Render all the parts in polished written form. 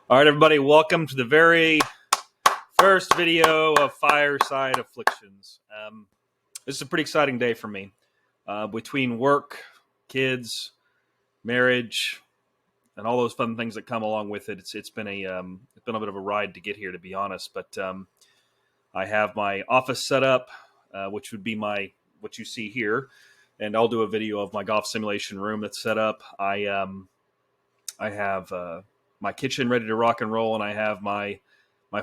All right, everybody, welcome to the very first video of Fireside Afflictions. This is a pretty exciting day for me. Between work, kids, marriage, and all those fun things that come along with it, it's been a bit of a ride to get here, to be honest. But I have my office set up, which would be what you see here, and I'll do a video of my golf simulation room that's set up. I have my kitchen ready to rock and roll, and I have my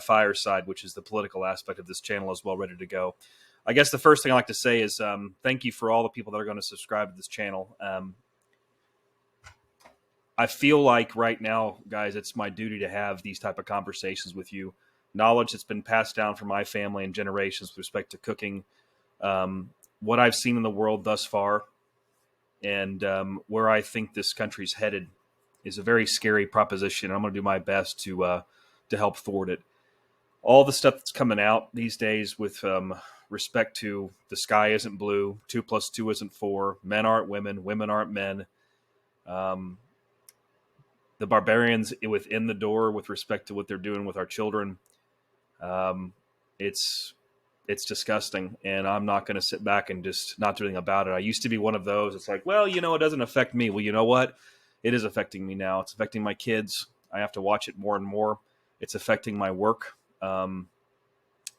fireside, which is the political aspect of this channel, as well, ready to go. I guess the first thing I like to say is thank you for all the people that are going to subscribe to this channel. I feel like right now, guys, it's my duty to have these type of conversations with you. Knowledge that's been passed down from my family and generations with respect to cooking, what I've seen in the world thus far, and where I think this country's headed is a very scary proposition. I'm going to do my best to help thwart it. All the stuff that's coming out these days with respect to the sky isn't blue, 2 + 2 isn't 4, men aren't women, women aren't men. The barbarians within the door with respect to what they're doing with our children. It's disgusting, and I'm not going to sit back and just not do anything about it. I used to be one of those. It's like, well, it doesn't affect me. Well, you know what? It is affecting me now. It's affecting my kids. I have to watch it more and more. It's affecting my work in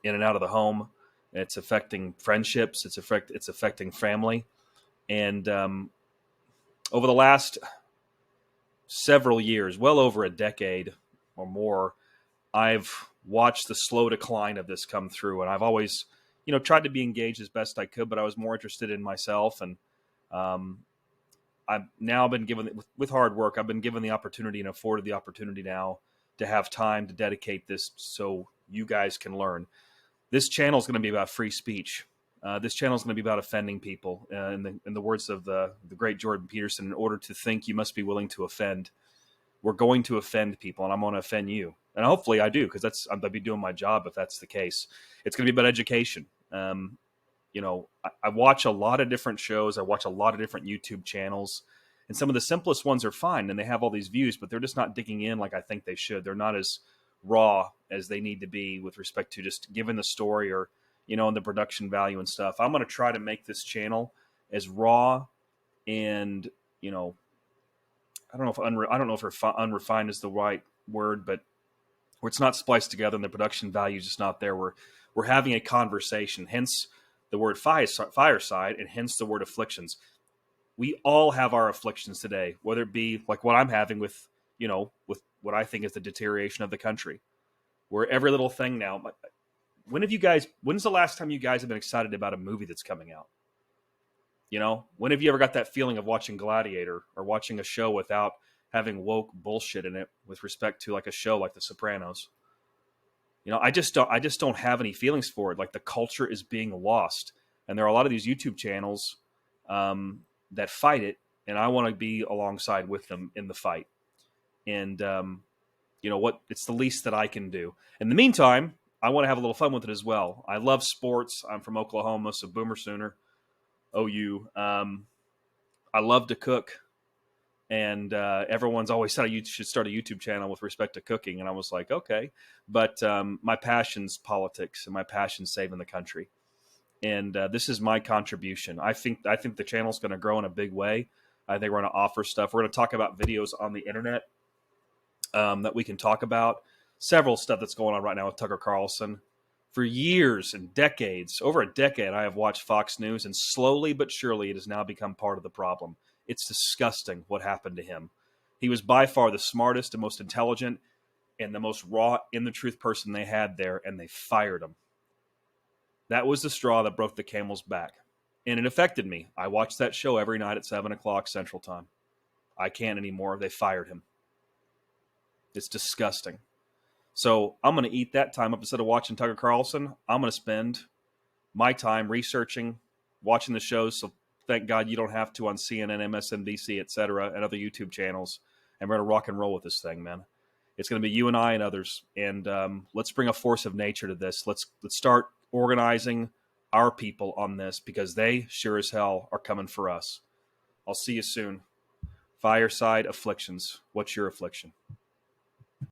and out of the home. It's affecting friendships. It's affecting family. And over the last several years, well over a decade or more, I've watched the slow decline of this come through. And I've always, tried to be engaged as best I could, but I was more interested in myself. And I've now been given, with hard work, I've been given the opportunity and afforded the opportunity now to have time to dedicate this so you guys can learn. This channel is going to be about free speech. This channel is going to be about offending people. In the words of the great Jordan Peterson, in order to think, you must be willing to offend. We're going to offend people, and I'm going to offend you. And hopefully I do, because I'll be doing my job if that's the case. It's going to be about education. I watch a lot of different shows. I watch a lot of different YouTube channels. And some of the simplest ones are fine, and they have all these views, but they're just not digging in like I think they should. They're not as raw as they need to be with respect to just giving the story or, and the production value and stuff. I'm going to try to make this channel as raw and, I don't know if unrefined is the right word, but where it's not spliced together and the production value is just not there. We're having a conversation, hence the word fireside, and hence the word afflictions. We all have our afflictions today, whether it be like what I'm having with what I think is the deterioration of the country, where every little thing now. When's the last time you guys have been excited about a movie that's coming out? When have you ever got that feeling of watching Gladiator or watching a show without having woke bullshit in it with respect to like a show like The Sopranos? I just don't have any feelings for it. Like, the culture is being lost, and there are a lot of these YouTube channels that fight it, and I want to be alongside with them in the fight. And what? It's the least that I can do. In the meantime, I want to have a little fun with it as well. I love sports. I'm from Oklahoma, so Boomer Sooner, OU. I love to cook. And everyone's always said you should start a YouTube channel with respect to cooking. And I was like, okay. But my passion's politics, and my passion's saving the country. And this is my contribution. I think the channel's going to grow in a big way. I think we're going to offer stuff. We're going to talk about videos on the internet that we can talk about. Several stuff that's going on right now with Tucker Carlson. For years and decades, over a decade, I have watched Fox News, and slowly but surely it has now become part of the problem. It's disgusting what happened to him. He was by far the smartest and most intelligent and the most raw, in-the-truth person they had there, and they fired him. That was the straw that broke the camel's back. And it affected me. I watched that show every night at 7 o'clock Central Time. I can't anymore. They fired him. It's disgusting. So I'm going to eat that time up. Instead of watching Tucker Carlson, I'm going to spend my time researching, watching the shows. So thank God you don't have to on CNN, MSNBC, etc., and other YouTube channels. And we're going to rock and roll with this thing, man. It's going to be you and I and others. And let's bring a force of nature to this. Let's start organizing our people on this, because they sure as hell are coming for us. I'll see you soon. Fireside Afflictions. What's your affliction?